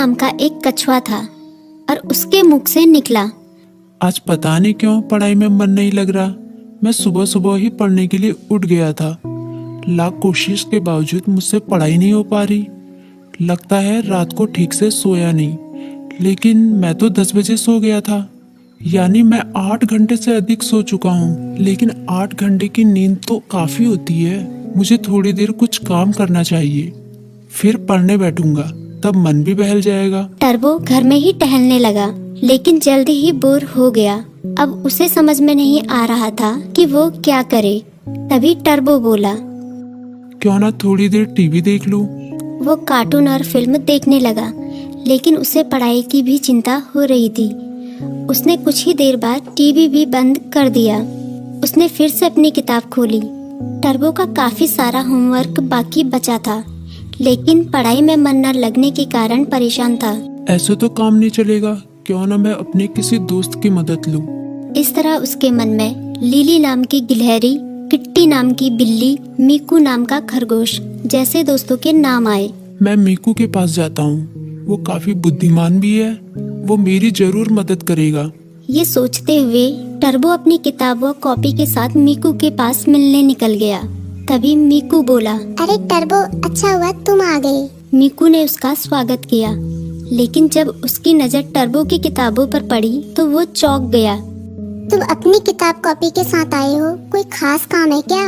नाम का एक कछुआ था और उसके मुख से निकला, आज पता नहीं क्यों पढ़ाई में मन नहीं लग रहा। मैं सुबह सुबह ही पढ़ने के लिए उठ गया था। लाख कोशिश के बावजूद मुझसे पढ़ाई नहीं हो पा रही। लगता है रात को ठीक से सोया नहीं, लेकिन मैं तो 10 बजे सो गया था, यानी मैं 8 घंटे से अधिक सो चुका हूँ। लेकिन 8 घंटे की नींद तो काफी होती है। मुझे थोड़ी देर कुछ काम करना चाहिए, फिर पढ़ने बैठूंगा, तब मन भी बहल जाएगा। टर्बो घर में ही टहलने लगा, लेकिन जल्दी ही बोर हो गया। अब उसे समझ में नहीं आ रहा था कि वो क्या करे। तभी टर्बो बोला, क्यों ना थोड़ी देर टीवी देख लूं। वो कार्टून और फिल्म देखने लगा, लेकिन उसे पढ़ाई की भी चिंता हो रही थी। उसने कुछ ही देर बाद टीवी भी बंद कर दिया। उसने फिर से अपनी किताब खोली। टर्बो का काफी सारा होमवर्क बाकी बचा था, लेकिन पढ़ाई में मन न लगने के कारण परेशान था। ऐसे तो काम नहीं चलेगा, क्यों ना मैं अपने किसी दोस्त की मदद लूं। इस तरह उसके मन में लिली नाम की गिलहरी, किट्टी नाम की बिल्ली, मीकू नाम का खरगोश जैसे दोस्तों के नाम आए। मैं मीकू के पास जाता हूँ, वो काफी बुद्धिमान भी है, वो मेरी जरूर मदद करेगा। ये सोचते हुए टर्बो अपनी किताब व कॉपी के साथ मीकू के पास मिलने निकल गया। तभी मीकू बोला, अरे टर्बो, अच्छा हुआ तुम आ गए। मीकू ने उसका स्वागत किया, लेकिन जब उसकी नजर टर्बो की किताबों पर पड़ी तो वो चौंक गया। तुम अपनी किताब कॉपी के साथ आए हो, कोई खास काम है क्या?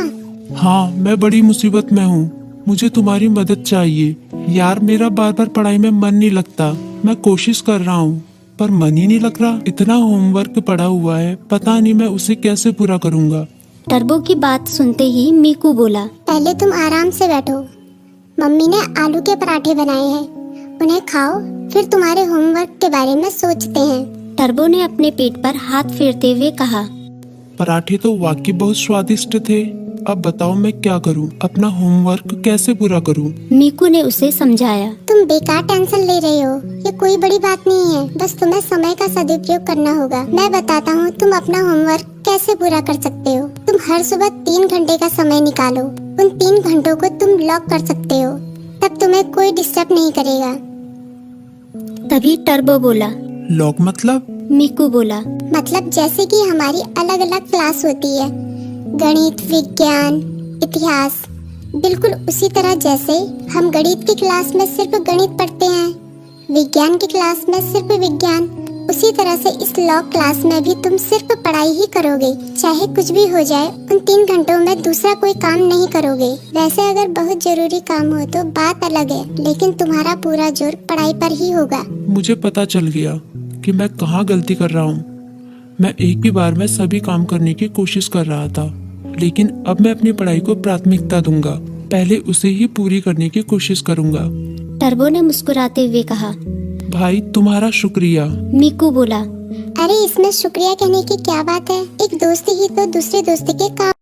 हाँ, मैं बड़ी मुसीबत में हूँ, मुझे तुम्हारी मदद चाहिए। यार, मेरा बार बार पढ़ाई में मन नहीं लगता। मैं कोशिश कर रहा हूँ, पर मन ही नहीं लग रहा। इतना होमवर्क पड़ा हुआ है, पता नहीं मैं उसे कैसे पूरा करूँगा। टर्बो की बात सुनते ही मीकू बोला, पहले तुम आराम से बैठो। मम्मी ने आलू के पराठे बनाए हैं, उन्हें खाओ, फिर तुम्हारे होमवर्क के बारे में सोचते हैं। टर्बो ने अपने पेट पर हाथ फेरते हुए कहा, पराठे तो वाकई बहुत स्वादिष्ट थे। अब बताओ मैं क्या करूं? अपना होमवर्क कैसे पूरा करूं? मीकू ने उसे समझाया, तुम बेकार टेंशन ले रहे हो, ये कोई बड़ी बात नहीं है, बस तुम्हें समय का सदुपयोग करना होगा। मैं बताता हूँ तुम अपना होमवर्क कैसे पूरा कर सकते हो। तुम हर सुबह 3 घंटे का समय निकालो, उन 3 घंटों को तुम लॉक कर सकते हो, तब तुम्हें कोई डिस्टर्ब नहीं करेगा। तभी टर्बो बोला, लॉक मतलब? मीकू बोला, मतलब जैसे कि हमारी अलग अलग क्लास होती है, गणित, विज्ञान, इतिहास, बिल्कुल उसी तरह जैसे हम गणित की क्लास में सिर्फ गणित पढ़ते हैं, विज्ञान की क्लास में सिर्फ विज्ञान, उसी तरह से इस लॉ क्लास में भी तुम सिर्फ पढ़ाई ही करोगे। चाहे कुछ भी हो जाए, उन 3 घंटों में दूसरा कोई काम नहीं करोगे। वैसे अगर बहुत जरूरी काम हो तो बात अलग है, लेकिन तुम्हारा पूरा जोर पढ़ाई पर ही होगा। मुझे पता चल गया कि मैं कहाँ गलती कर रहा हूँ। मैं एक ही बार में सभी काम करने की कोशिश कर रहा था, लेकिन अब मैं अपनी पढ़ाई को प्राथमिकता दूंगा। पहले उसे ही पूरी करने की कोशिश करूंगा। टर्बो ने मुस्कुराते हुए कहा, भाई तुम्हारा शुक्रिया। मीकू बोला, अरे इसमें शुक्रिया कहने की क्या बात है, एक दोस्त ही तो दूसरे दोस्त के काम